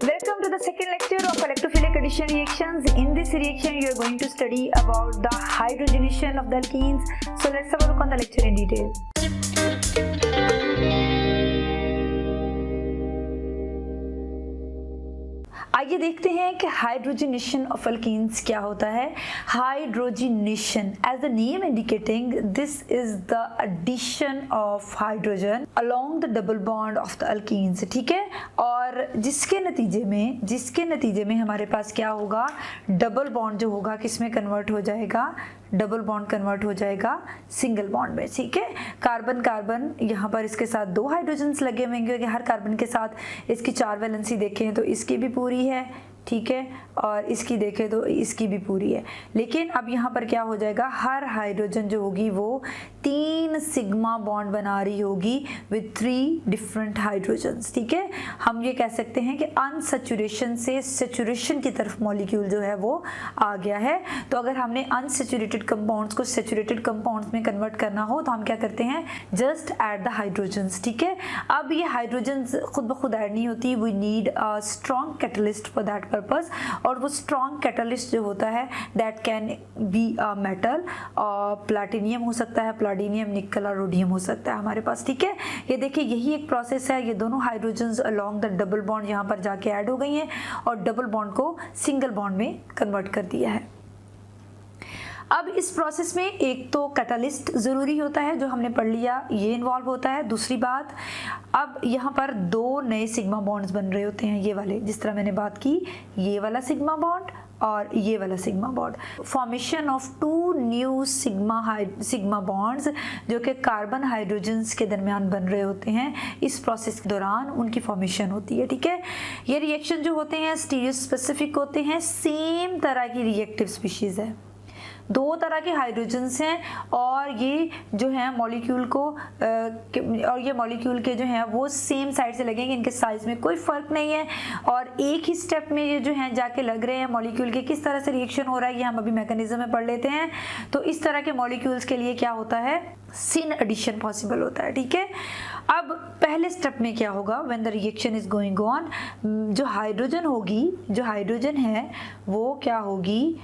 Welcome to the second lecture of electrophilic addition reactions. In this reaction, you are going to study about the hydrogenation of the alkenes. So let's have a look on the lecture in detail. आइए देखते हैं कि hydrogenation of alkenes क्या होता है। Hydrogenation, as the name indicating, this is the addition of hydrogen along the double bond of the alkenes, ठीक है। और जिसके नतीजे में हमारे पास क्या होगा, डबल बॉन्ड जो होगा किसमें कन्वर्ट हो जाएगा, डबल बॉन्ड कन्वर्ट हो जाएगा सिंगल बॉन्ड में, ठीक है। कार्बन कार्बन यहाँ पर इसके साथ दो हाइड्रोजन्स लगे हुए हैं, हर कार्बन के साथ इसकी 4 वैलेंसी देखें तो इसकी भी पूरी है, ठीक है, और इसकी देखें तो इसकी भी पूरी है। लेकिन अब यहाँ पर क्या हो जाएगा, हर हाइड्रोजन जो होगी वो 3 सिग्मा बॉन्ड बना रही होगी विद 3 डिफरेंट हाइड्रोजन्स, ठीक है। हम ये कह सकते हैं कि अनसैचुरेशन से सैचुरेशन की तरफ मॉलिक्यूल जो है वो आ गया है। तो अगर हमने अनसैचुरेटेड कंपाउंड्स को सैचुरेटेड कंपाउंड्स में कन्वर्ट करना हो तो हम क्या करते हैं, जस्ट ऐड द हाइड्रोजन्स, ठीक है। अब ये हाइड्रोजन्स खुद ब खुद ऐड नहीं होती, we need a strong catalyst for that purpose. और वो स्ट्रॉन्ग कैटलिस्ट जो होता है that can be metal, platinum हो सकता है, प्लाटिनियम, निकल और रोडियम हो सकता है हमारे पास, ठीक है। ये देखिए यही एक प्रोसेस है, ये दोनों hydrogens along the double bond यहाँ पर जाके ऐड हो गई हैं और डबल बॉन्ड को सिंगल बॉन्ड में कन्वर्ट कर दिया है। अब इस प्रोसेस में एक तो कैटलिस्ट ज़रूरी होता है जो हमने पढ़ लिया, ये इन्वॉल्व होता है। दूसरी बात, अब यहाँ पर 2 नए सिग्मा बॉन्ड्स बन रहे होते हैं, ये वाले, जिस तरह मैंने बात की, ये वाला सिग्मा बॉन्ड और ये वाला sigma bond. Formation of 2 new sigma bonds जो कि कार्बन हाइड्रोजन्स के दरमियान बन रहे होते हैं, इस प्रोसेस के दौरान उनकी फॉर्मेशन होती है, ठीक है। ये रिएक्शन जो होते हैं स्टीरियो स्पेसिफिक होते हैं, सेम तरह की रिएक्टिव स्पीशीज़ है, 2 तरह के हाइड्रोजन्स हैं और ये जो है मॉलिक्यूल को और ये मॉलिक्यूल के जो हैं वो सेम साइड से लगेंगे, इनके साइज में कोई फ़र्क नहीं है और एक ही स्टेप में ये जो हैं जाके लग रहे हैं मॉलिक्यूल के। किस तरह से रिएक्शन हो रहा है ये हम अभी मैकेनिज्म में पढ़ लेते हैं। तो इस तरह के मॉलिक्यूल्स के लिए क्या होता है, सिन एडिशन पॉसिबल होता है, ठीक है। अब पहले स्टेप में क्या होगा, when the reaction is going on, जो हाइड्रोजन है वो क्या होगी,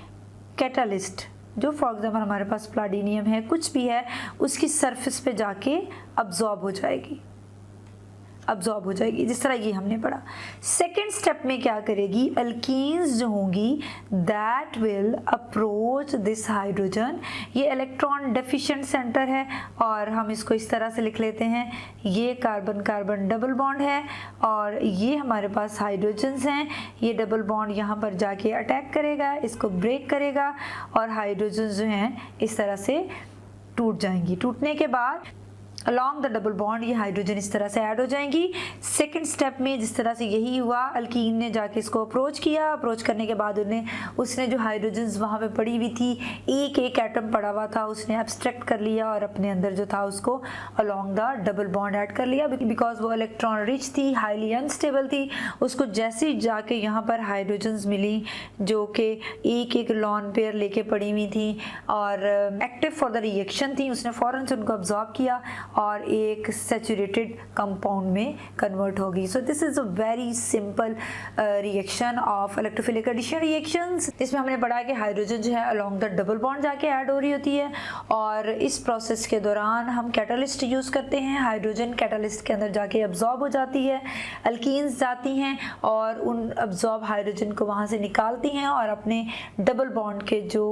कैटलिस्ट, जो फॉर एग्जाम्पल हमारे पास प्लाटिनियम है, कुछ भी है, उसकी सरफेस पे जाके अब्जॉर्ब हो जाएगी, जिस तरह ये हमने पढ़ा। सेकेंड स्टेप में क्या करेगी, अल्कीन्स जो होंगी that will approach this hydrogen. ये इलेक्ट्रॉन डेफिशिएंट सेंटर है और हम इसको इस तरह से लिख लेते हैं, ये कार्बन कार्बन डबल बॉन्ड है और ये हमारे पास हाइड्रोजन्स हैं। ये डबल बॉन्ड यहाँ पर जाके अटैक करेगा, इसको ब्रेक करेगा और हाइड्रोजन्स जो हैं इस तरह से टूट जाएंगी। टूटने के बाद अलॉन्ग द डबल बॉन्ड ये हाइड्रोजन इस तरह से ऐड हो जाएंगी। सेकंड स्टेप में जिस तरह से यही हुआ, अल्कीन ने जाके इसको अप्रोच किया, अप्रोच करने के बाद उसने जो हाइड्रोजन्स वहाँ पे पड़ी हुई थी, एक एटम पड़ा हुआ था, उसने एब्स्ट्रैक्ट कर लिया और अपने अंदर जो था उसको along the double bond add कर लिया। बिकॉज वो इलेक्ट्रॉन रिच थी, हाईली अनस्टेबल थी, उसको जैसे ही जाके यहाँ पर हाइड्रोजन्स मिली जो कि एक लॉन पेयर लेके पड़ी हुई थी और एक्टिव फॉर द रिएक्शन थी, उसने फ़ौरन से उनको अब्जॉर्ब किया और एक सैचुरेटेड कंपाउंड में कन्वर्ट होगी। So this is a very simple reaction of electrophilic addition reactions, जिसमें हमने पढ़ा कि हाइड्रोजन जो है अलोंग द डबल बॉन्ड जाके ऐड हो रही होती है और इस प्रोसेस के दौरान हम कैटलिस्ट यूज़ करते हैं। हाइड्रोजन कैटलिस्ट के अंदर जाके अब्जॉर्ब हो जाती है, अल्कीन्स जाती हैं और उन अब्जॉर्ब हाइड्रोजन को वहाँ से निकालती हैं और अपने डबल बॉन्ड के जो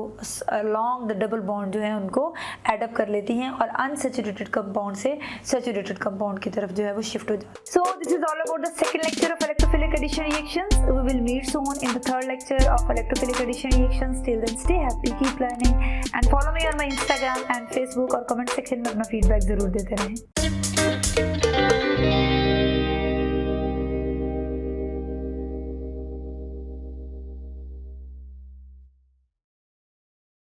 अलोंग द डबल बॉन्ड जो है उनको एडअप कर लेती हैं और अनसैचुरेटेड कंपाउंड से सैचुरेटेड कंपाउंड की तरफ जो है वो शिफ्ट हो जाए। So this is all about the second lecture of electrophilic addition reactions. We will meet soon in the third lecture of electrophilic addition reactions. Till then stay happy, keep learning and follow me on my Instagram and Facebook और comment section में अपना feedback जरूर देते रहें।